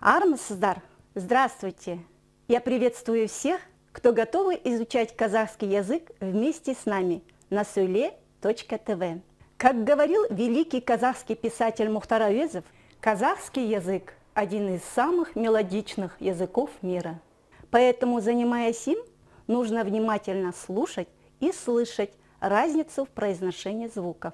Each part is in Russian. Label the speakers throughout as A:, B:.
A: Армысыздар! Здравствуйте! Я приветствую всех, кто готовы изучать казахский язык вместе с нами на söyle.tv. Как говорил великий казахский писатель Мухтар Әуезов, казахский язык – один из самых мелодичных языков мира. Поэтому, занимаясь им, нужно внимательно слушать и слышать разницу в произношении звуков.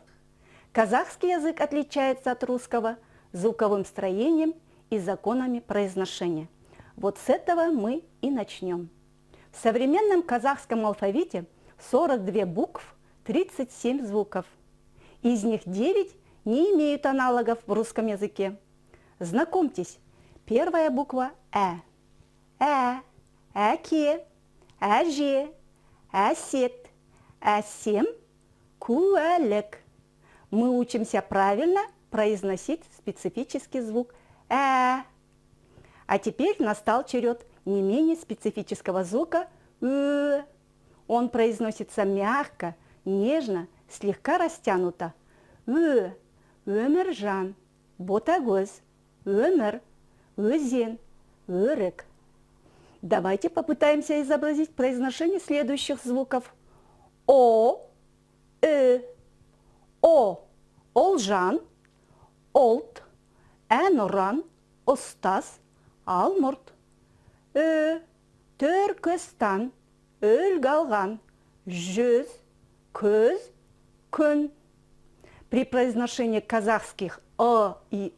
A: Казахский язык отличается от русского звуковым строением и законами произношения. Вот с этого мы и начнем. В современном казахском алфавите 42 букв, 37 звуков. Из них 9 не имеют аналогов в русском языке. Знакомьтесь, первая буква Ә, Әке, Әже, Әсет, Әсем, Куәлік. Мы учимся правильно произносить специфический звук А теперь настал черед не менее специфического звука Ü. Он произносится мягко, нежно, слегка растянуто. Ü, Өміржан, Ботагөз, Өмір, Өзен, Өрік. Давайте попытаемся изобразить произношение следующих звуков. О, О, Олжан, Олд, Әнұран, Ұстаз, Алмұрт. Түркістан, Өлгалған, Жүз, Көз, Күн. При произношении казахских и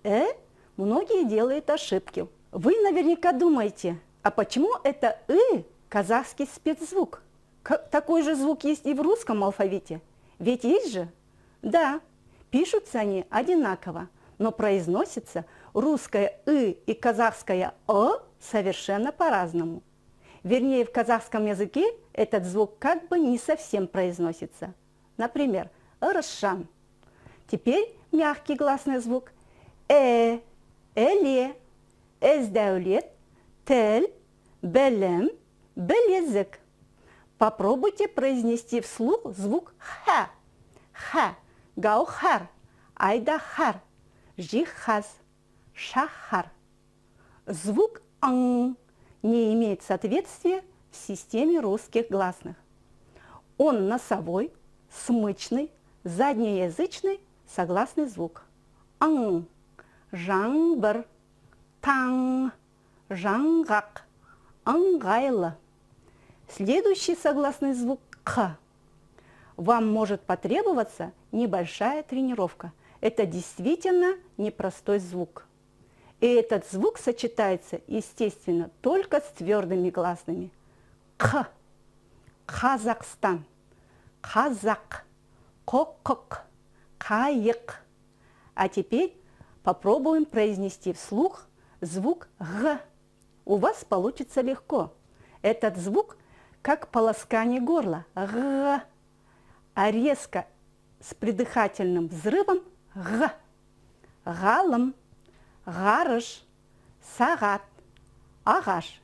A: многие делают ошибки. Вы наверняка думаете, а почему это казахский спецзвук? Такой же звук есть и в русском алфавите. Ведь есть же? Да, пишутся они одинаково, но произносится русское и казахское совершенно по-разному. Вернее, в казахском языке этот звук как бы не совсем произносится. Например, Ырышан. Теперь мягкий гласный звук Эле, Эздәулет, Тел, Белем, Белезек. Попробуйте произнести вслух звук Х. Х, Гаухар, Айдахар, Жихаз, Шахар. Звук Ан не имеет соответствия в системе русских гласных. Он носовой, смычный, заднеязычный согласный звук. Ан, Жаңбыр, Таң, Жаңғақ, Ыңғайлы. Следующий согласный звук К. Вам может потребоваться небольшая тренировка. Это действительно непростой звук. И этот звук сочетается, естественно, только с твердыми гласными. К. Казахстан. Казак. Кокок. Кайык. А теперь попробуем произнести вслух звук Г. У вас получится легко. Этот звук как полоскание горла. Г. А резко с придыхательным взрывом Г. Галым, Гарыш, Сагат, Агаш.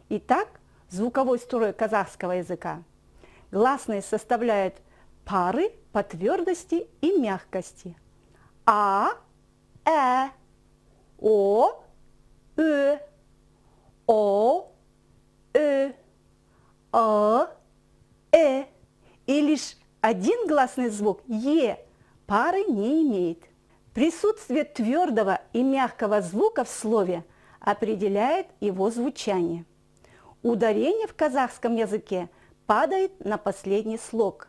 A: Итак, звуковой строй казахского языка. Гласные составляют пары по твердости и мягкости. А, О, О, И лишь один гласный звук Е пары не имеет. Присутствие твердого и мягкого звука в слове определяет его звучание. Ударение в казахском языке падает на последний слог.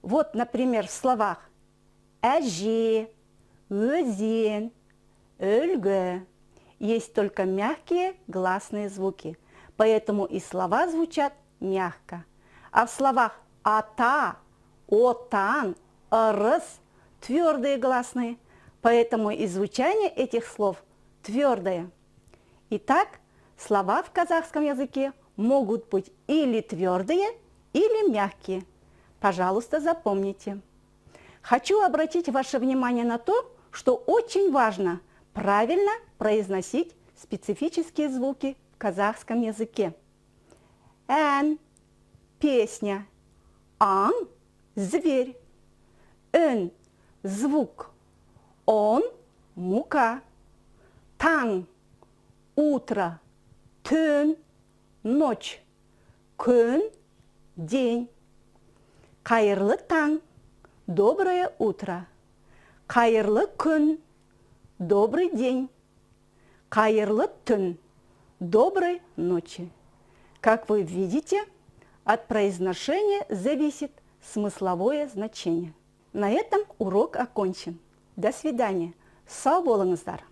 A: Вот, например, в словах Әже, Өзен, Өлгі есть только мягкие гласные звуки, поэтому и слова звучат мягко. А в словах Ата, Отан, Ырыс твердые гласные, поэтому и звучание этих слов твердое. Итак, слова в казахском языке могут быть или твердые, или мягкие. Пожалуйста, запомните. Хочу обратить ваше внимание на то, что очень важно правильно произносить специфические звуки в казахском языке. Эн – песня, ан – зверь, ын звук, он – мука, таң утро, түн, ночь, күн, день. Қайырлы таң, доброе утро. Қайырлы күн, добрый день. Қайырлы түн, доброй ночи. Как вы видите, от произношения зависит смысловое значение. На этом урок окончен. До свидания. Сау болыңыздар.